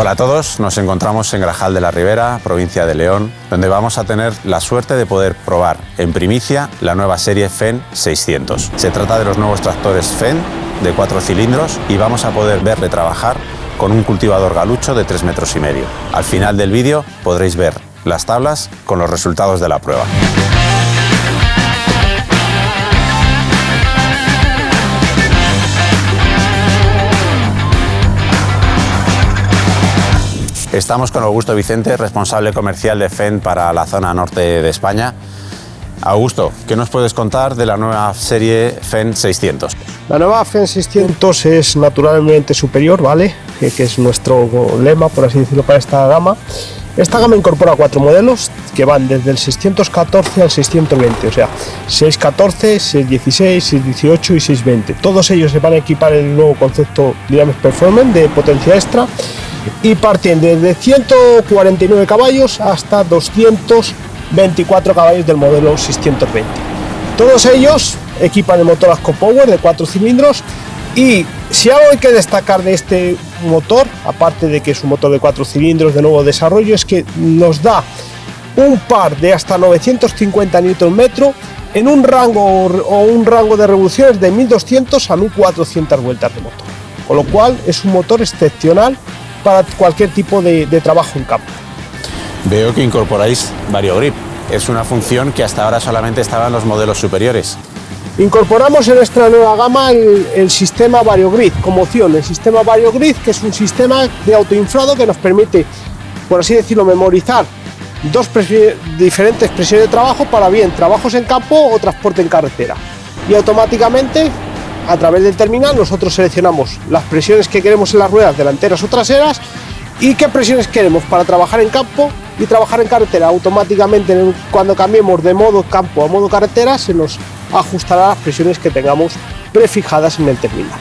Hola a todos, nos encontramos en Grajal de la Ribera, provincia de León, donde vamos a tener la suerte de poder probar en primicia la nueva serie Fenn 600. Se trata de los nuevos tractores Fenn de 4 cilindros y vamos a poder verle trabajar con un cultivador galucho de 3,5 metros. Al final del vídeo podréis ver las tablas con los resultados de la prueba. Estamos con Augusto Vicente, responsable comercial de Fenn para la zona norte de España. Augusto, ¿qué nos puedes contar de la nueva serie Fenn 600? La nueva Fenn 600 es naturalmente superior, ¿vale? Que es nuestro lema, por así decirlo, para esta gama. Esta gama incorpora 4 modelos que van desde el 614 al 620, o sea, 614, 616, 618 y 620. Todos ellos se van a equipar en el nuevo concepto Dynamic Performance de potencia extra y parten desde 149 caballos hasta 224 caballos del modelo 620. Todos ellos equipan el motor Asco Power de 4 cilindros y si algo hay que destacar de este motor, aparte de que es un motor de 4 cilindros de nuevo desarrollo, es que nos da un par de hasta 950 Nm en un rango de revoluciones de 1200 a 1400 vueltas de motor, con lo cual es un motor excepcional para cualquier tipo de trabajo en campo. Veo que incorporáis VarioGrip. Es una función que hasta ahora solamente estaba en los modelos superiores. Incorporamos en nuestra nueva gama el sistema VarioGrid como opción. El sistema VarioGrid, que es un sistema de autoinflado que nos permite, por así decirlo, memorizar diferentes presiones de trabajo para bien trabajos en campo o transporte en carretera. Y automáticamente, a través del terminal, nosotros seleccionamos las presiones que queremos en las ruedas delanteras o traseras y qué presiones queremos para trabajar en campo y trabajar en carretera. Automáticamente, cuando cambiemos de modo campo a modo carretera, se nos ajustará las presiones que tengamos prefijadas en el terminal.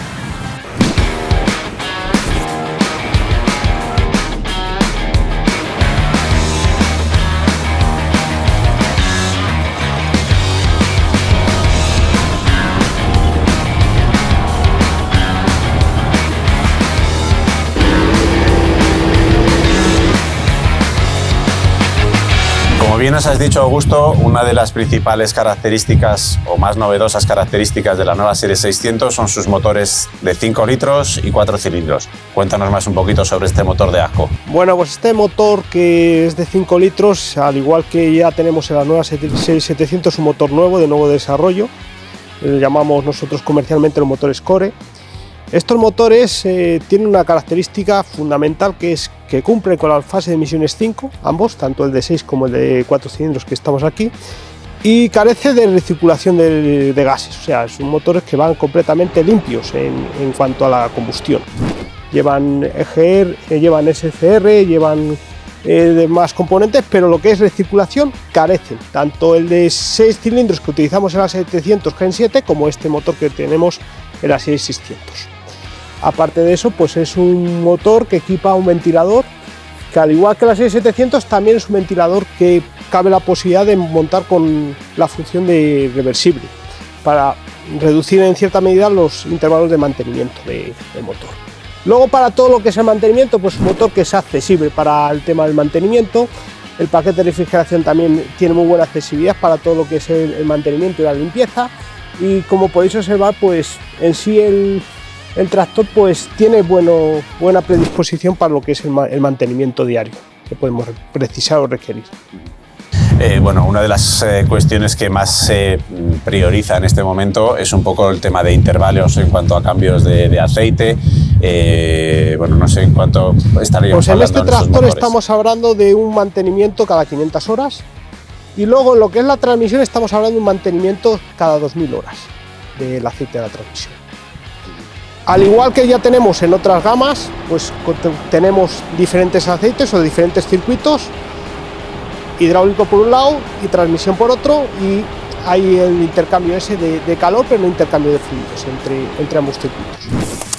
Como bien nos has dicho, Augusto, una de las principales características o más novedosas características de la nueva serie 600 son sus motores de 5 litros y 4 cilindros. Cuéntanos más un poquito sobre este motor de Asco. Bueno, pues este motor que es de 5 litros, al igual que ya tenemos en la nueva serie 700, un motor nuevo, de nuevo desarrollo. Lo llamamos nosotros comercialmente los motores Core. Estos motores tienen una característica fundamental, que es que cumplen con la fase de emisiones 5, ambos, tanto el de 6 como el de 4 cilindros que estamos aquí, y carece de recirculación de gases, o sea, son motores que van completamente limpios en cuanto a la combustión. Llevan EGR, llevan SCR, llevan demás componentes, pero lo que es recirculación carecen, tanto el de 6 cilindros que utilizamos en la 700 Gen 7 como este motor que tenemos en la serie 600. Aparte de eso, pues es un motor que equipa un ventilador que, al igual que la serie 700, también es un ventilador que cabe la posibilidad de montar con la función de reversible para reducir en cierta medida los intervalos de mantenimiento del motor. Luego, para todo lo que es el mantenimiento, pues un motor que es accesible para el tema del mantenimiento. El paquete de refrigeración también tiene muy buena accesibilidad para todo lo que es el mantenimiento y la limpieza. Y como podéis observar, pues en sí el tractor pues tiene buena predisposición para lo que es el mantenimiento diario que podemos precisar o requerir. Bueno, una de las cuestiones que más se prioriza en este momento es un poco el tema de intervalos en cuanto a cambios de aceite. Bueno, no sé en cuánto estaríamos hablando. Pues en este tractor estamos hablando de un mantenimiento cada 500 horas y luego en lo que es la transmisión estamos hablando de un mantenimiento cada 2000 horas del aceite de la transmisión. Al igual que ya tenemos en otras gamas, pues tenemos diferentes aceites o diferentes circuitos, hidráulico por un lado y transmisión por otro, y hay el intercambio ese de calor, pero no intercambio de fluidos entre ambos circuitos.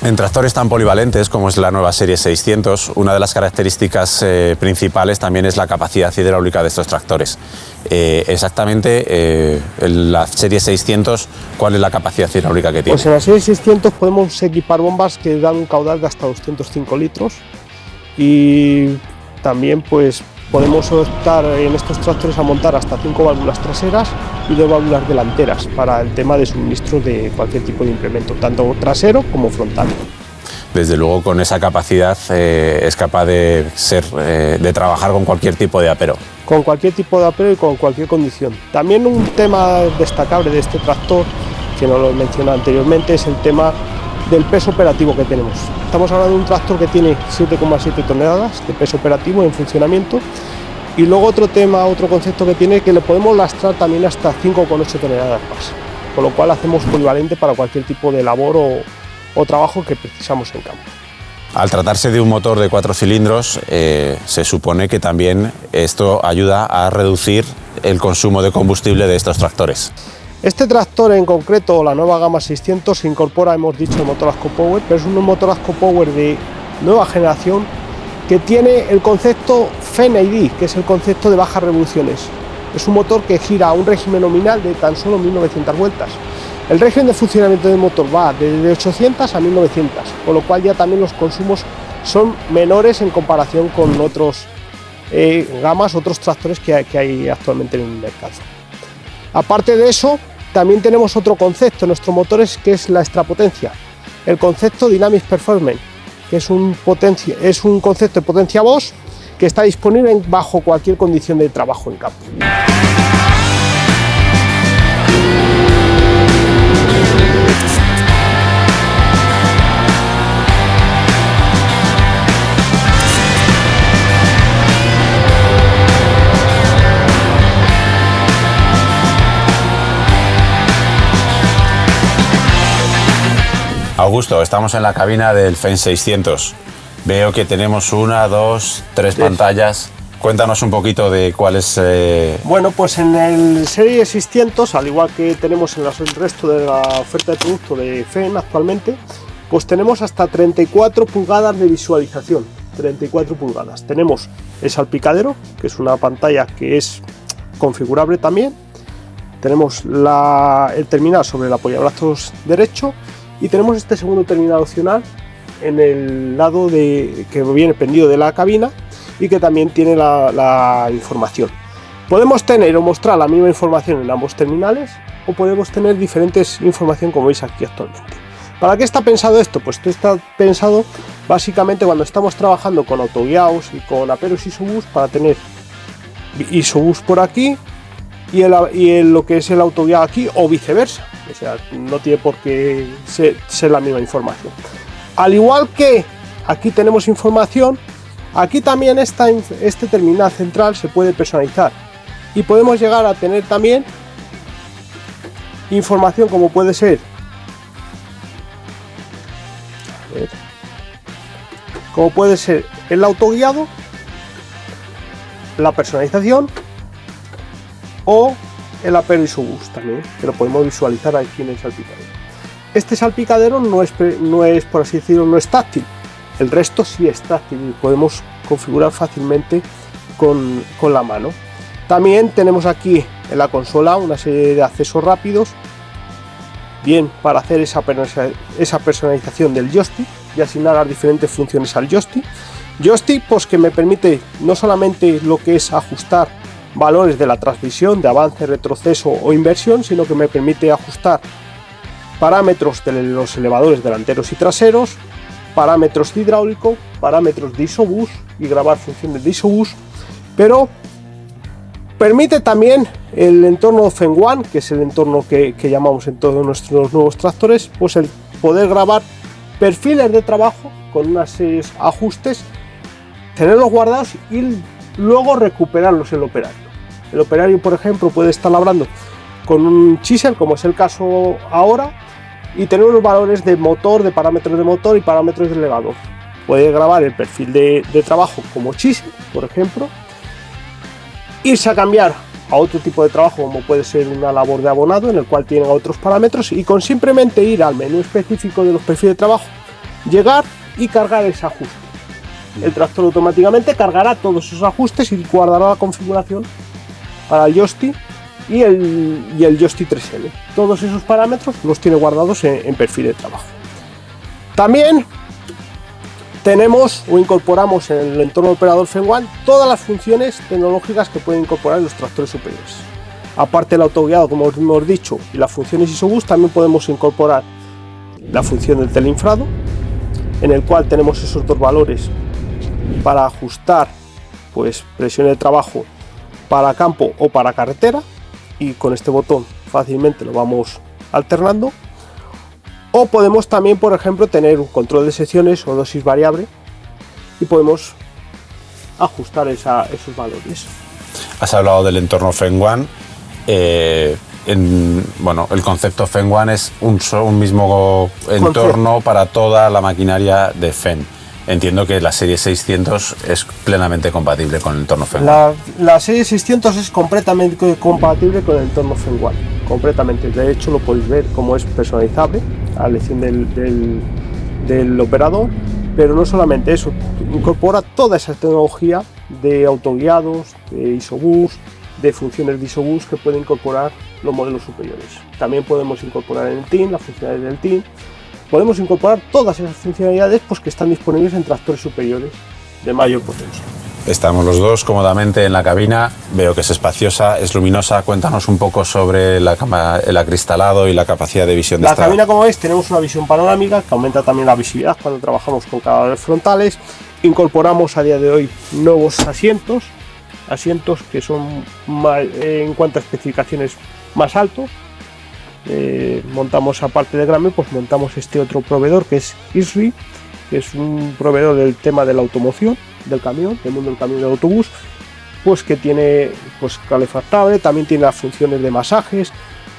En tractores tan polivalentes como es la nueva serie 600, una de las características principales también es la capacidad hidráulica de estos tractores. Exactamente, en la serie 600, ¿cuál es la capacidad hidráulica que tiene? Pues en la serie 600 podemos equipar bombas que dan un caudal de hasta 205 litros y también pues podemos optar en estos tractores a montar hasta 5 válvulas traseras y 2 válvulas delanteras para el tema de suministro de cualquier tipo de implemento, tanto trasero como frontal. Desde luego, con esa capacidad es capaz de trabajar con cualquier tipo de apero. Con cualquier tipo de apero y con cualquier condición. También un tema destacable de este tractor, que no lo he mencionado anteriormente, es el tema del peso operativo que tenemos. Estamos hablando de un tractor que tiene 7,7 toneladas de peso operativo en funcionamiento, y luego otro concepto que tiene, que le podemos lastrar también hasta 5,8 toneladas más, con lo cual hacemos polivalente para cualquier tipo de labor o trabajo que precisamos en campo. Al tratarse de un motor de 4 cilindros, se supone que también esto ayuda a reducir el consumo de combustible de estos tractores. Este tractor en concreto, la nueva gama 600, incorpora, hemos dicho, el motor ASCO-Power, pero es un motor ASCO-Power de nueva generación que tiene el concepto FEN-ID, que es el concepto de bajas revoluciones. Es un motor que gira a un régimen nominal de tan solo 1900 vueltas. El régimen de funcionamiento del motor va desde 800 a 1900, con lo cual ya también los consumos son menores en comparación con otros otros tractores que hay actualmente en el mercado. Aparte de eso, también tenemos otro concepto en nuestros motores, que es la extrapotencia, el concepto Dynamic Performance, que es un concepto de potencia Bosch que está disponible bajo cualquier condición de trabajo en campo. Augusto, estamos en la cabina del FEN 600. Veo que tenemos 1, 2, 3 pantallas. Cuéntanos un poquito de cuál es... Bueno, pues en el Serie 600, al igual que tenemos en el resto de la oferta de producto de FEN actualmente, pues tenemos hasta 34 pulgadas de visualización. 34 pulgadas. Tenemos el salpicadero, que es una pantalla que es configurable también. Tenemos el terminal sobre el apoyabrazos derecho. Y tenemos este segundo terminal opcional en el lado que viene pendido de la cabina y que también tiene la información. Podemos tener o mostrar la misma información en ambos terminales, o podemos tener diferentes información, como veis aquí actualmente. ¿Para qué está pensado esto? Pues esto está pensado básicamente cuando estamos trabajando con autoguiados y con aperos ISOBUS, para tener ISOBUS por aquí y lo que es el autoguiado aquí, o viceversa. O sea, no tiene por qué ser la misma información. Al igual que aquí tenemos información, aquí también este terminal central se puede personalizar y podemos llegar a tener también información como puede ser, el autoguiado, la personalización o el apero ISOBUS también, que lo podemos visualizar aquí en el salpicadero. Este salpicadero no es, por así decirlo, no es táctil. El resto sí es táctil y podemos configurar fácilmente con la mano. También tenemos aquí en la consola una serie de accesos rápidos, bien para hacer esa personalización del joystick y asignar las diferentes funciones al joystick. Joystick pues que me permite no solamente lo que es ajustar valores de la transmisión, de avance, retroceso o inversión, sino que me permite ajustar parámetros de los elevadores delanteros y traseros, parámetros de hidráulico, parámetros de ISOBUS y grabar funciones de ISOBUS, pero permite también el entorno FEN One, que es el entorno que llamamos en todos nuestros nuevos tractores, pues el poder grabar perfiles de trabajo con unos serios ajustes, tenerlos guardados y luego recuperarlos en el operario. El operario, por ejemplo, puede estar labrando con un chisel, como es el caso ahora, y tener unos valores de motor, de parámetros de motor y parámetros de elevador. Puede grabar el perfil de trabajo como chisel, por ejemplo, irse a cambiar a otro tipo de trabajo, como puede ser una labor de abonado, en el cual tienen otros parámetros, y con simplemente ir al menú específico de los perfiles de trabajo, llegar y cargar ese ajuste. El tractor automáticamente cargará todos esos ajustes y guardará la configuración para el joystick y el joystick 3L. Todos esos parámetros los tiene guardados en perfil de trabajo. También tenemos o incorporamos en el entorno de operador FEN-1 todas las funciones tecnológicas que pueden incorporar los tractores superiores. Aparte del autoguiado, como hemos dicho, y las funciones ISOBUS, también podemos incorporar la función del teleinfrado, en el cual tenemos esos dos valores para ajustar pues presión de trabajo para campo o para carretera, y con este botón fácilmente lo vamos alternando. O podemos también, por ejemplo, tener un control de secciones o dosis variable y podemos ajustar esos valores. Has hablado del entorno FEN-1. Bueno, el concepto FEN-1 es un mismo entorno para toda la maquinaria de FEN. Entiendo que la serie 600 es plenamente compatible con el entorno FEN-1. La serie 600 es completamente compatible con el entorno FEN-1, completamente. De hecho, lo podéis ver como es personalizable a elección del operador, pero no solamente eso, incorpora toda esa tecnología de autoguiados, de ISOBUS, de funciones de ISOBUS que pueden incorporar los modelos superiores. También podemos incorporar en el TIN las funcionalidades del TIN. Podemos incorporar todas esas funcionalidades pues, que están disponibles en tractores superiores de mayor potencia. Estamos los dos cómodamente en la cabina. Veo que es espaciosa, es luminosa. Cuéntanos un poco sobre el acristalado y la capacidad de visión de esta. La cabina, como veis, tenemos una visión panorámica que aumenta también la visibilidad cuando trabajamos con cargadores frontales. Incorporamos a día de hoy nuevos asientos que son en cuanto a especificaciones más altos. Montamos, aparte de Grame, pues montamos este otro proveedor que es ISRI, que es un proveedor del tema de la automoción del camión, del mundo del camión y del autobús, pues que tiene pues calefactable, también tiene las funciones de masajes,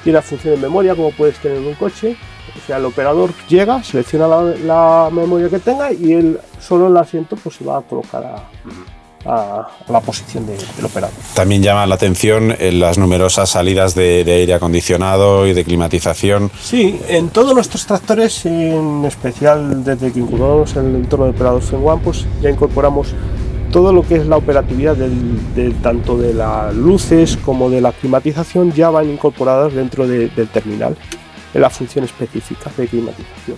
tiene las funciones de memoria como puedes tener en un coche. O sea, el operador llega, selecciona la memoria que tenga y él solo en el asiento pues se va a colocar a la posición del operador. También llama la atención las numerosas salidas de aire acondicionado y de climatización. Sí, en todos nuestros tractores, en especial desde que incorporamos en el entorno de operador FEN-1, pues ya incorporamos todo lo que es la operatividad tanto de las luces como de la climatización, ya van incorporadas dentro del terminal, en la función específica de climatización.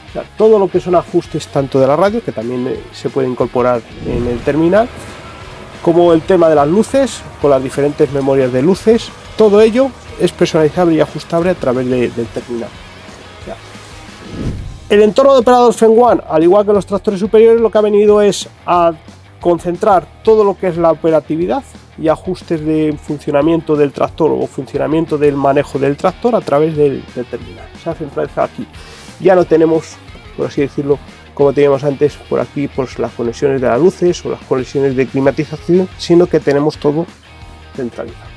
O sea, todo lo que son ajustes tanto de la radio, que también se puede incorporar en el terminal, como el tema de las luces, con las diferentes memorias de luces, todo ello es personalizable y ajustable a través del terminal. O sea, el entorno de operador FEN-1, al igual que los tractores superiores, lo que ha venido es a concentrar todo lo que es la operatividad y ajustes de funcionamiento del tractor o funcionamiento del manejo del tractor a través del terminal. Se ha centralizado aquí. Ya no tenemos, por así decirlo, como teníamos antes por aquí, pues las conexiones de las luces o las conexiones de climatización, sino que tenemos todo centralizado.